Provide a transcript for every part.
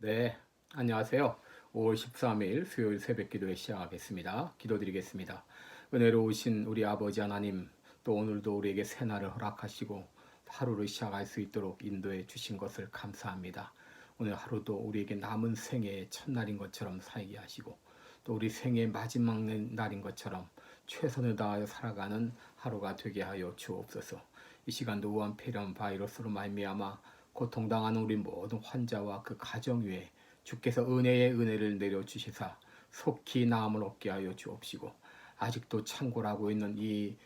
네, 안녕하세요. 5월 13일 수요일 새벽 기도회 시작하겠습니다. 기도드리겠습니다. 은혜로우신 우리 아버지 하나님, 또 오늘도 우리에게 새날을 허락하시고 하루를 시작할 수 있도록 인도해 주신 것을 감사합니다. 오늘 하루도 우리에게 남은 생애의 첫날인 것처럼 살게 하시고 또 우리 생애의 마지막 날인 것처럼 최선을 다하여 살아가는 하루가 되게 하여 주옵소서. 이 시간도 우한폐렴 바이러스로 말미암아 고통당하는 우리 모든 환자와 그 가정 위에 주께서 은혜의 은혜를 내려주시사 속히 나음을 얻게 하여 주옵시고 아직도 창궐하고 있는 이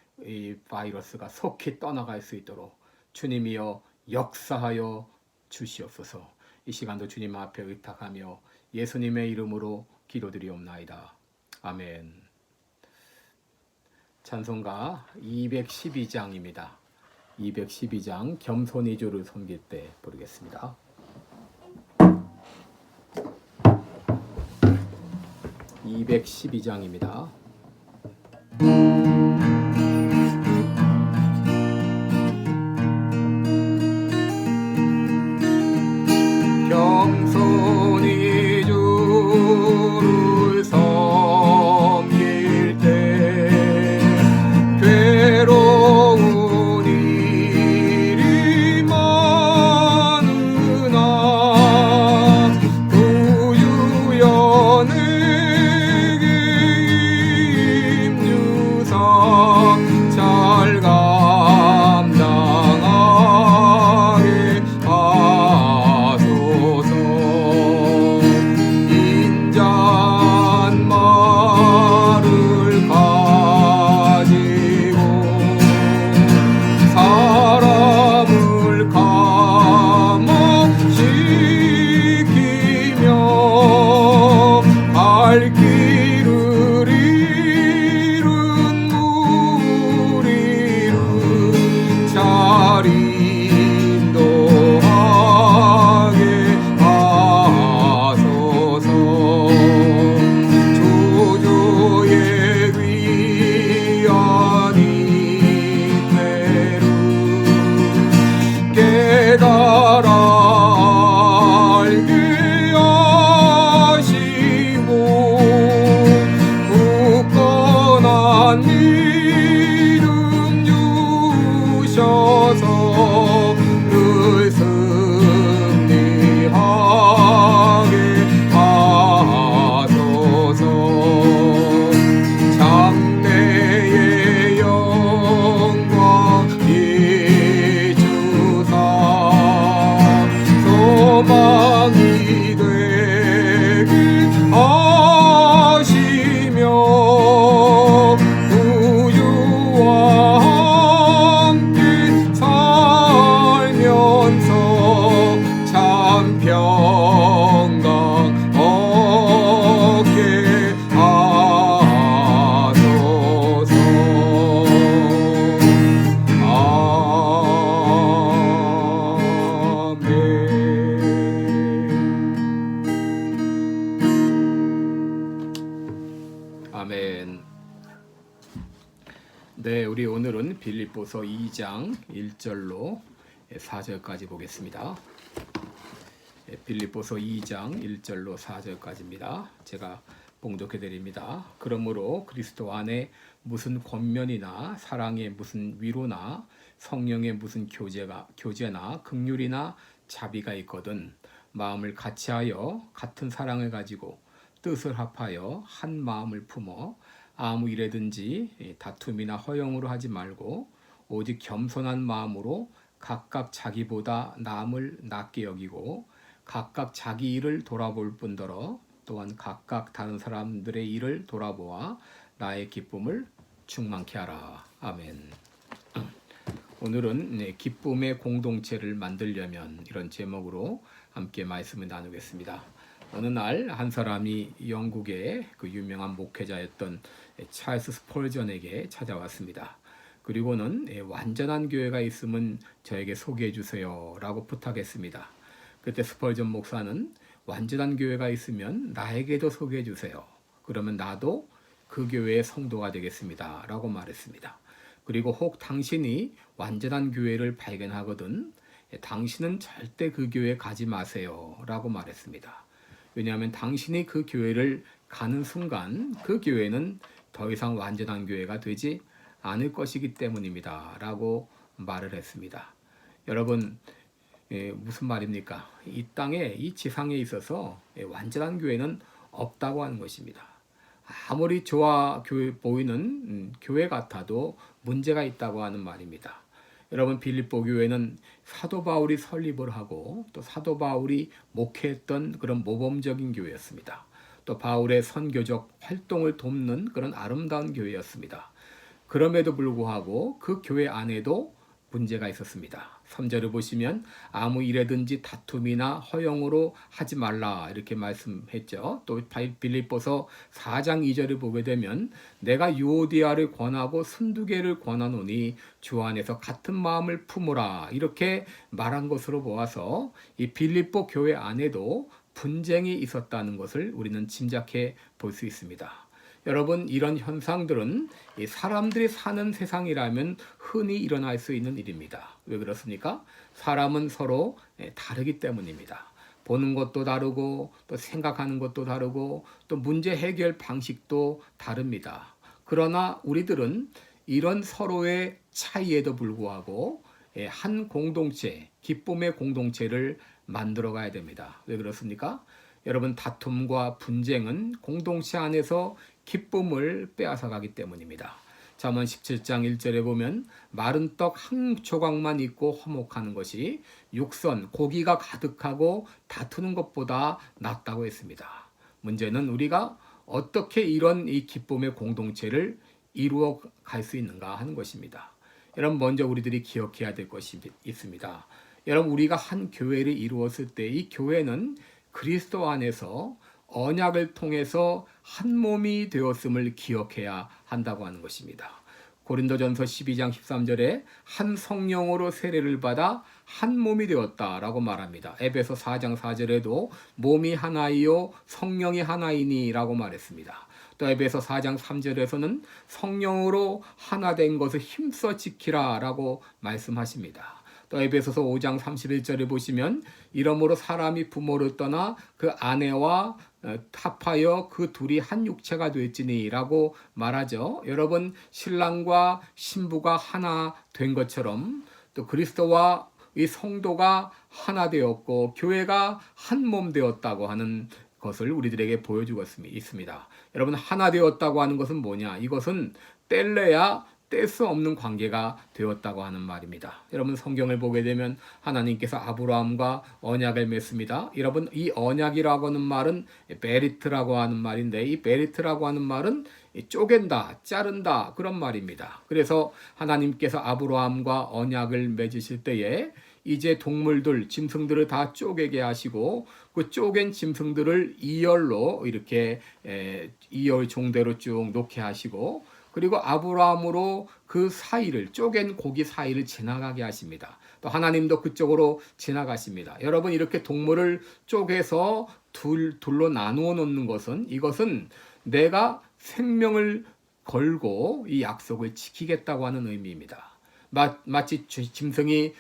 바이러스가 속히 떠나갈 수 있도록 주님이여 역사하여 주시옵소서. 이 시간도 주님 앞에 의탁하며 예수님의 이름으로 기도드리옵나이다. 아멘. 찬송가 212장입니다. 212장 겸손히 주를 섬길 때 부르겠습니다. 212장입니다. 겸손히 주를 섬길 때 괴로운 일이 많으나 부유연에게 임유사 잘 감당하게 하소서. 인자한 말을 가지고 사람을 감화시키며 갈 길을 잃은 무리를 잘 인도하게 하소서. 조조의 귀한 이때를 깨달아 알게 하시고 굳건한 믿음 주셔서 늘 승리하게 하소서. 장래의 영광 비추사 소망이 되게 하시며 우유와 함께 살면서 참 평강 얻게 하소서. 아멘. 네, 우리 오늘은 빌립보서 2장 1절로 4절까지 보겠습니다. 빌립보서 2장 1절로 4절까지입니다. 제가 봉독해 드립니다. 그러므로 그리스도 안에 무슨 권면이나 사랑의 무슨 위로나 성령의 무슨 교제나 긍휼이나 자비가 있거든 마음을 같이하여 같은 사랑을 가지고 뜻을 합하여 한 마음을 품어 아무 일에든지 다툼이나 허영으로 하지 말고 오직 겸손한 마음으로 각각 자기보다 남을 낮게 여기고 각각 자기 일을 돌아볼 뿐더러 또한 각각 다른 사람들의 일을 돌아보아 나의 기쁨을 충만케 하라. 아멘. 오늘은 기쁨의 공동체를 만들려면 이런 제목으로 함께 말씀을 나누겠습니다. 어느 날 한 사람이 영국의 그 유명한 목회자였던 찰스 스펄전에게 찾아왔습니다. 그리고는 완전한 교회가 있으면 저에게 소개해 주세요 라고 부탁했습니다. 그때 스펄전 목사는 완전한 교회가 있으면 나에게도 소개해 주세요. 그러면 나도 그 교회의 성도가 되겠습니다 라고 말했습니다. 그리고 혹 당신이 완전한 교회를 발견하거든 당신은 절대 그 교회 가지 마세요 라고 말했습니다. 왜냐하면 당신이 그 교회를 가는 순간 그 교회는 더 이상 완전한 교회가 되지 않을 것이기 때문입니다 라고 말을 했습니다. 여러분, 무슨 말입니까? 이 땅에, 이 지상에 있어서 완전한 교회는 없다고 하는 것입니다. 아무리 좋아 보이는 교회 같아도 문제가 있다고 하는 말입니다. 여러분, 빌립보 교회는 사도 바울이 설립을 하고 또 사도 바울이 목회했던 그런 모범적인 교회였습니다. 또 바울의 선교적 활동을 돕는 그런 아름다운 교회였습니다. 그럼에도 불구하고 그 교회 안에도 문제가 있었습니다. 3절을 보시면 아무 일에든지 다툼이나 허영으로 하지 말라 이렇게 말씀했죠. 또 빌립보서 4장 2절을 보게 되면 내가 유오디아를 권하고 순두개를 권하노니 주 안에서 같은 마음을 품으라 이렇게 말한 것으로 보아서 이 빌립보 교회 안에도 분쟁이 있었다는 것을 우리는 짐작해 볼 수 있습니다. 여러분, 이런 현상들은 사람들이 사는 세상이라면 흔히 일어날 수 있는 일입니다. 왜 그렇습니까? 사람은 서로 다르기 때문입니다. 보는 것도 다르고 또 생각하는 것도 다르고 또 문제 해결 방식도 다릅니다. 그러나 우리들은 이런 서로의 차이에도 불구하고 한 공동체, 기쁨의 공동체를 만들어 가야 됩니다. 왜 그렇습니까? 여러분, 다툼과 분쟁은 공동체 안에서 기쁨을 빼앗아 가기 때문입니다. 잠언 17장 1절에 보면 마른 떡 한 조각만 있고 화목하는 것이 육선, 고기가 가득하고 다투는 것보다 낫다고 했습니다. 문제는 우리가 어떻게 이런 이 기쁨의 공동체를 이루어 갈 수 있는가 하는 것입니다. 여러분, 먼저 우리들이 기억해야 될 것이 있습니다. 여러분, 우리가 한 교회를 이루었을 때 이 교회는 그리스도 안에서 언약을 통해서 한 몸이 되었음을 기억해야 한다고 하는 것입니다. 고린도전서 12장 13절에 한 성령으로 세례를 받아 한 몸이 되었다라고 말합니다. 에베소 4장 4절에도 몸이 하나이요 성령이 하나이니 라고 말했습니다. 또 에베소 4장 3절에서는 성령으로 하나 된 것을 힘써 지키라 라고 말씀하십니다. 또 에베소서 5장 31절에 보시면 이러므로 사람이 부모를 떠나 그 아내와 합하여 그 둘이 한 육체가 될지니 라고 말하죠. 여러분, 신랑과 신부가 하나 된 것처럼 또 그리스도와 이 성도가 하나 되었고 교회가 한 몸 되었다고 하는 것을 우리들에게 보여주고 있습니다. 여러분, 하나 되었다고 하는 것은 뭐냐? 이것은 뗄래야 뗄 수 없는 관계가 되었다고 하는 말입니다. 여러분, 성경을 보게 되면 하나님께서 아브라함과 언약을 맺습니다. 여러분, 이 언약이라고 하는 말은 베리트라고 하는 말인데 이 베리트라고 하는 말은 쪼갠다, 자른다 그런 말입니다. 그래서 하나님께서 아브라함과 언약을 맺으실 때에 이제 동물들, 짐승들을 다 쪼개게 하시고 그 쪼갠 짐승들을 이열로 이렇게 이열 종대로 쭉 놓게 하시고 그리고 아브라함으로 그 사이를 쪼갠 고기 사이를 지나가게 하십니다. 또 하나님도 그쪽으로 지나가십니다. 여러분, 이렇게 동물을 쪼개서 둘로 나누어 놓는 것은 이것은 내가 생명을 걸고 이 약속을 지키겠다고 하는 의미입니다. 마치 짐승이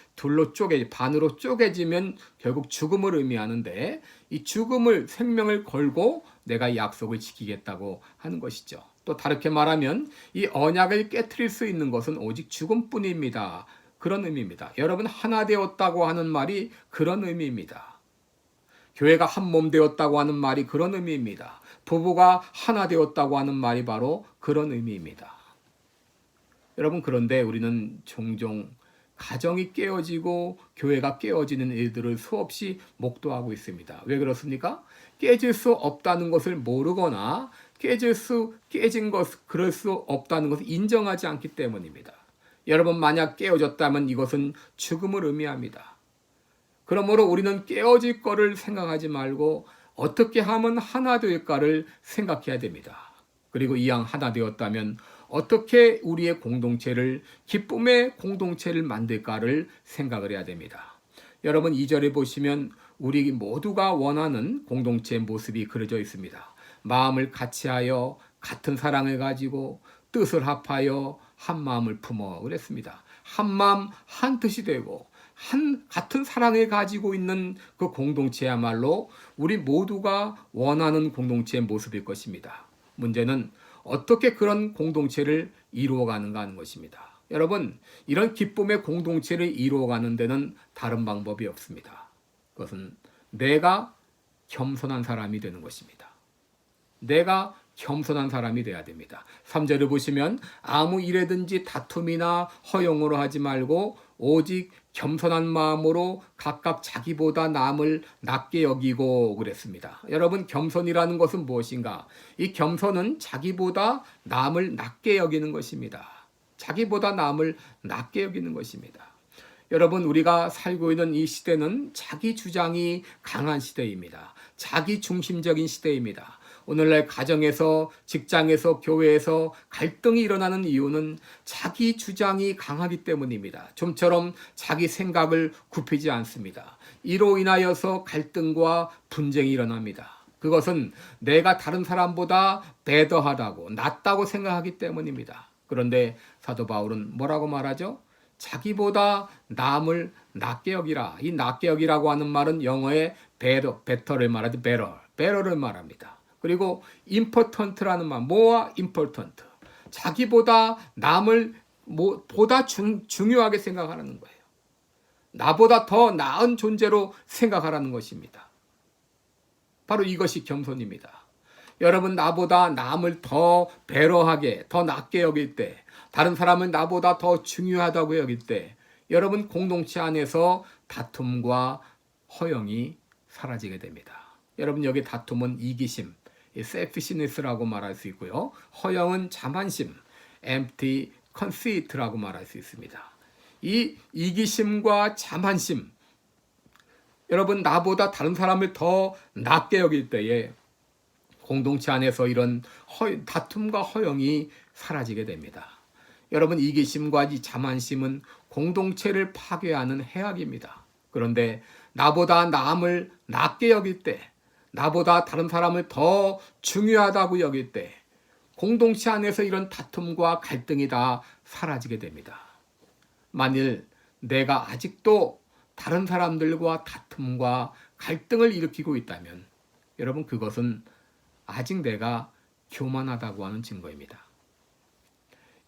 반으로 쪼개지면 결국 죽음을 의미하는데 이 죽음을 생명을 걸고 내가 이 약속을 지키겠다고 하는 것이죠. 또 다르게 말하면 이 언약을 깨트릴 수 있는 것은 오직 죽음뿐입니다. 그런 의미입니다. 여러분, 하나 되었다고 하는 말이 그런 의미입니다. 교회가 한 몸 되었다고 하는 말이 그런 의미입니다. 부부가 하나 되었다고 하는 말이 바로 그런 의미입니다. 여러분, 그런데 우리는 종종 가정이 깨어지고 교회가 깨어지는 일들을 수없이 목도하고 있습니다. 왜 그렇습니까? 깨질 수 없다는 것을 모르거나 그럴 수 없다는 것을 인정하지 않기 때문입니다. 여러분, 만약 깨어졌다면 이것은 죽음을 의미합니다. 그러므로 우리는 깨어질 거를 생각하지 말고 어떻게 하면 하나 될까를 생각해야 됩니다. 그리고 이왕 하나 되었다면 어떻게 우리의 공동체를, 기쁨의 공동체를 만들까를 생각을 해야 됩니다. 여러분, 2절에 보시면 우리 모두가 원하는 공동체의 모습이 그려져 있습니다. 마음을 같이하여 같은 사랑을 가지고 뜻을 합하여 한 마음을 품어 그랬습니다. 한 마음 한 뜻이 되고 같은 사랑을 가지고 있는 그 공동체야말로 우리 모두가 원하는 공동체의 모습일 것입니다. 문제는 어떻게 그런 공동체를 이루어가는가 하는 것입니다. 여러분, 이런 기쁨의 공동체를 이루어가는 데는 다른 방법이 없습니다. 그것은 내가 겸손한 사람이 되는 것입니다. 내가 겸손한 사람이 되어야 됩니다. 3절을 보시면 아무 일에든지 다툼이나 허용으로 하지 말고 오직 겸손한 마음으로 각각 자기보다 남을 낮게 여기고 그랬습니다. 여러분, 겸손이라는 것은 무엇인가? 이 겸손은 자기보다 남을 낮게 여기는 것입니다. 자기보다 남을 낮게 여기는 것입니다. 여러분, 우리가 살고 있는 이 시대는 자기 주장이 강한 시대입니다. 자기 중심적인 시대입니다. 오늘날 가정에서, 직장에서, 교회에서 갈등이 일어나는 이유는 자기 주장이 강하기 때문입니다. 좀처럼 자기 생각을 굽히지 않습니다. 이로 인하여서 갈등과 분쟁이 일어납니다. 그것은 내가 다른 사람보다 배더하다고, 낫다고 생각하기 때문입니다. 그런데 사도 바울은 뭐라고 말하죠? 자기보다 남을 낮게 여기라. 이 낮게 여기라고 하는 말은 영어의 better를 말하지 better를 말합니다. 그리고 important라는 말, more important. 자기보다 남을 보다 중요하게 생각하라는 거예요. 나보다 더 나은 존재로 생각하라는 것입니다. 바로 이것이 겸손입니다. 여러분, 나보다 남을 더 배려하게, 더 낮게 여길 때, 다른 사람은 나보다 더 중요하다고 여길 때, 여러분 공동체 안에서 다툼과 허영이 사라지게 됩니다. 여러분, 여기 다툼은 이기심, selfishness라고 말할 수 있고요. 허영은 자만심, empty conceit라고 말할 수 있습니다. 이 이기심과 자만심, 여러분 나보다 다른 사람을 더 낮게 여길 때에 공동체 안에서 이런 다툼과 허영이 사라지게 됩니다. 여러분, 이기심과 이 자만심은 공동체를 파괴하는 해악입니다. 그런데 나보다 남을 낮게 여길 때, 나보다 다른 사람을 더 중요하다고 여길 때 공동체 안에서 이런 다툼과 갈등이 다 사라지게 됩니다. 만일 내가 아직도 다른 사람들과 다툼과 갈등을 일으키고 있다면 여러분, 그것은 아직 내가 교만하다고 하는 증거입니다.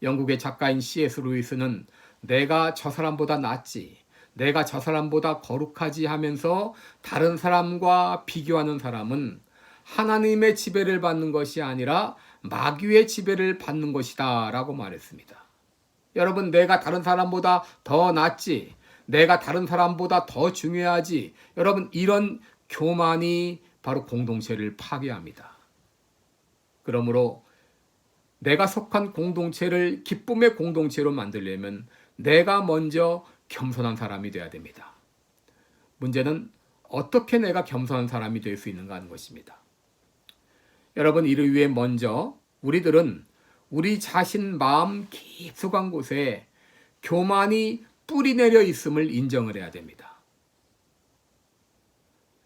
영국의 작가인 C.S. 루이스는 내가 저 사람보다 낫지, 내가 저 사람보다 거룩하지 하면서 다른 사람과 비교하는 사람은 하나님의 지배를 받는 것이 아니라 마귀의 지배를 받는 것이다 라고 말했습니다. 여러분, 내가 다른 사람보다 더 낫지, 내가 다른 사람보다 더 중요하지, 여러분, 이런 교만이 바로 공동체를 파괴합니다. 그러므로 내가 속한 공동체를 기쁨의 공동체로 만들려면 내가 먼저 겸손한 사람이 되어야 됩니다. 문제는 어떻게 내가 겸손한 사람이 될 수 있는가 하는 것입니다. 여러분, 이를 위해 먼저 우리들은 우리 자신 마음 깊숙한 곳에 교만이 뿌리내려 있음을 인정을 해야 됩니다.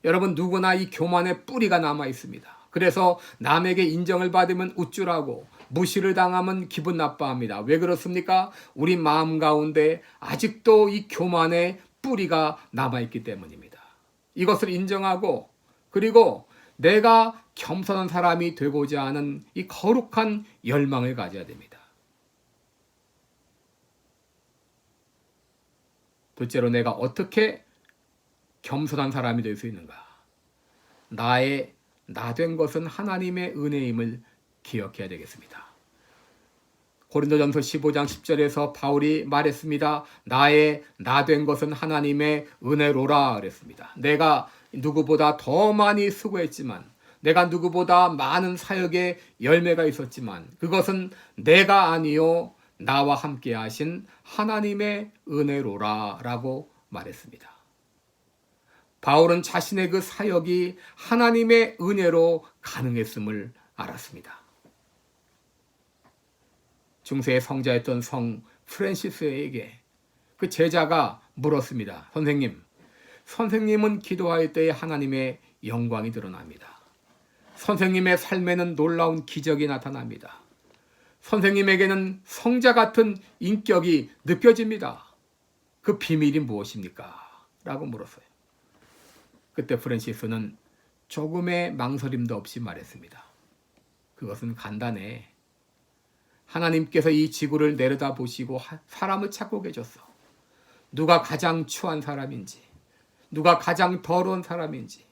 여러분, 누구나 이 교만의 뿌리가 남아 있습니다. 그래서 남에게 인정을 받으면 우쭐하고 무시를 당하면 기분 나빠합니다. 왜 그렇습니까? 우리 마음 가운데 아직도 이 교만의 뿌리가 남아있기 때문입니다. 이것을 인정하고, 그리고 내가 겸손한 사람이 되고자 하는 이 거룩한 열망을 가져야 됩니다. 둘째로, 내가 어떻게 겸손한 사람이 될 수 있는가? 나 된 것은 하나님의 은혜임을 기억해야 되겠습니다. 고린도전서 15장 10절에서 바울이 말했습니다. 나 된 것은 하나님의 은혜로라 그랬습니다. 내가 누구보다 더 많이 수고했지만, 내가 누구보다 많은 사역의 열매가 있었지만 그것은 내가 아니요 나와 함께 하신 하나님의 은혜로라 라고 말했습니다. 바울은 자신의 그 사역이 하나님의 은혜로 가능했음을 알았습니다. 중세의 성자였던 성 프란시스에게 그 제자가 물었습니다. 선생님은 기도할 때에 하나님의 영광이 드러납니다. 선생님의 삶에는 놀라운 기적이 나타납니다. 선생님에게는 성자 같은 인격이 느껴집니다. 그 비밀이 무엇입니까? 라고 물었어요. 그때 프란시스는 조금의 망설임도 없이 말했습니다. 그것은 간단해. 하나님께서 이 지구를 내려다보시고 사람을 찾고 계셨어. 누가 가장 추한 사람인지, 누가 가장 더러운 사람인지,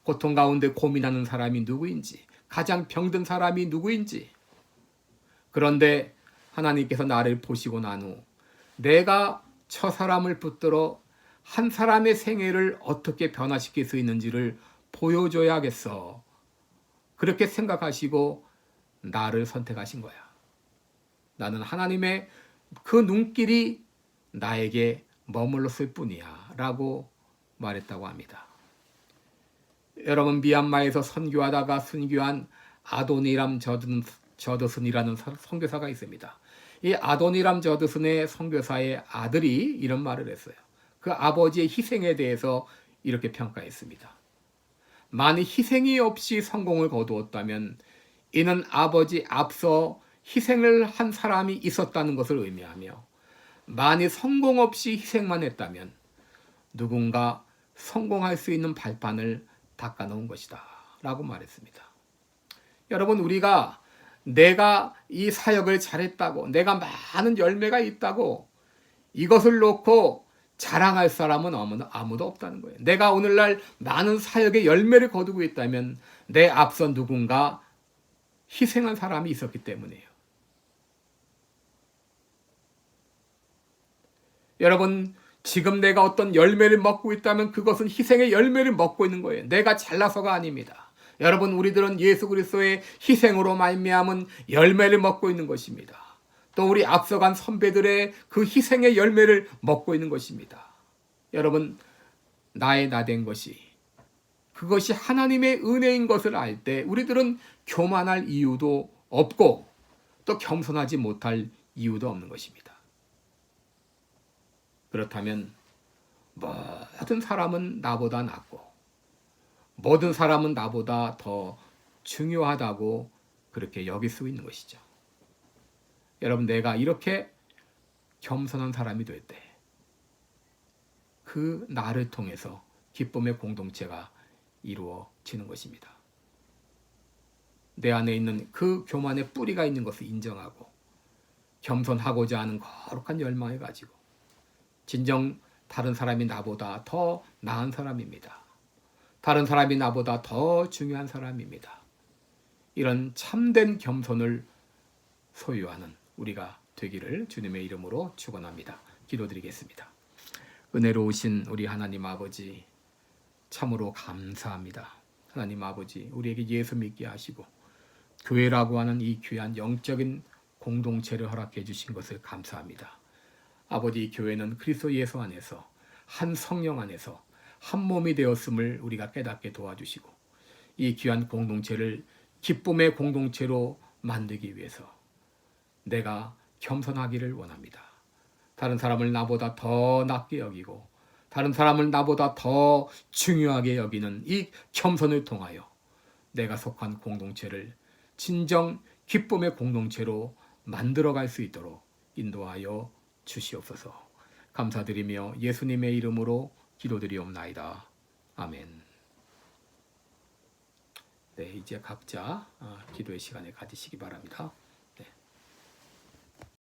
고통 가운데 고민하는 사람이 누구인지, 가장 병든 사람이 누구인지. 그런데 하나님께서 나를 보시고 난 후 내가 저 사람을 붙들어 한 사람의 생애를 어떻게 변화시킬 수 있는지를 보여줘야겠어. 그렇게 생각하시고 나를 선택하신 거야. 나는 하나님의 그 눈길이 나에게 머물렀을 뿐이야 라고 말했다고 합니다. 여러분, 미얀마에서 선교하다가 순교한 아도니람 저드슨이라는 선교사가 있습니다. 이 아도니람 저드슨의 선교사의 아들이 이런 말을 했어요. 그 아버지의 희생에 대해서 이렇게 평가했습니다. 만일 희생이 없이 성공을 거두었다면 이는 아버지 앞서 희생을 한 사람이 있었다는 것을 의미하며, 만일 성공 없이 희생만 했다면 누군가 성공할 수 있는 발판을 닦아놓은 것이다 라고 말했습니다. 여러분, 우리가 내가 이 사역을 잘했다고, 내가 많은 열매가 있다고 이것을 놓고 자랑할 사람은 아무도 없다는 거예요. 내가 오늘날 많은 사역의 열매를 거두고 있다면 내 앞서 누군가 희생한 사람이 있었기 때문이에요. 여러분, 지금 내가 어떤 열매를 먹고 있다면 그것은 희생의 열매를 먹고 있는 거예요. 내가 잘나서가 아닙니다. 여러분, 우리들은 예수 그리스도의 희생으로 말미암은 열매를 먹고 있는 것입니다. 또 우리 앞서간 선배들의 그 희생의 열매를 먹고 있는 것입니다. 여러분, 나의 나된 것이, 그것이 하나님의 은혜인 것을 알 때 우리들은 교만할 이유도 없고 또 겸손하지 못할 이유도 없는 것입니다. 그렇다면 모든 사람은 나보다 낫고 모든 사람은 나보다 더 중요하다고 그렇게 여길 수 있는 것이죠. 여러분, 내가 이렇게 겸손한 사람이 될 때 그 나를 통해서 기쁨의 공동체가 이루어지는 것입니다. 내 안에 있는 그 교만의 뿌리가 있는 것을 인정하고 겸손하고자 하는 거룩한 열망을 가지고 진정 다른 사람이 나보다 더 나은 사람입니다. 다른 사람이 나보다 더 중요한 사람입니다. 이런 참된 겸손을 소유하는 우리가 되기를 주님의 이름으로 축원합니다. 기도드리겠습니다. 은혜로우신 우리 하나님 아버지, 참으로 감사합니다. 하나님 아버지, 우리에게 예수 믿게 하시고 교회라고 하는 이 귀한 영적인 공동체를 허락해 주신 것을 감사합니다. 아버지, 이 교회는 그리스도 예수 안에서 한 성령 안에서 한 몸이 되었음을 우리가 깨닫게 도와주시고 이 귀한 공동체를 기쁨의 공동체로 만들기 위해서 내가 겸손하기를 원합니다. 다른 사람을 나보다 더 낮게 여기고 다른 사람을 나보다 더 중요하게 여기는 이 겸손을 통하여 내가 속한 공동체를 진정 기쁨의 공동체로 만들어갈 수 있도록 인도하여 주시옵소서. 감사드리며 예수님의 이름으로 기도드리옵나이다. 아멘. 네, 이제 각자 기도의 시간을 가지시기 바랍니다.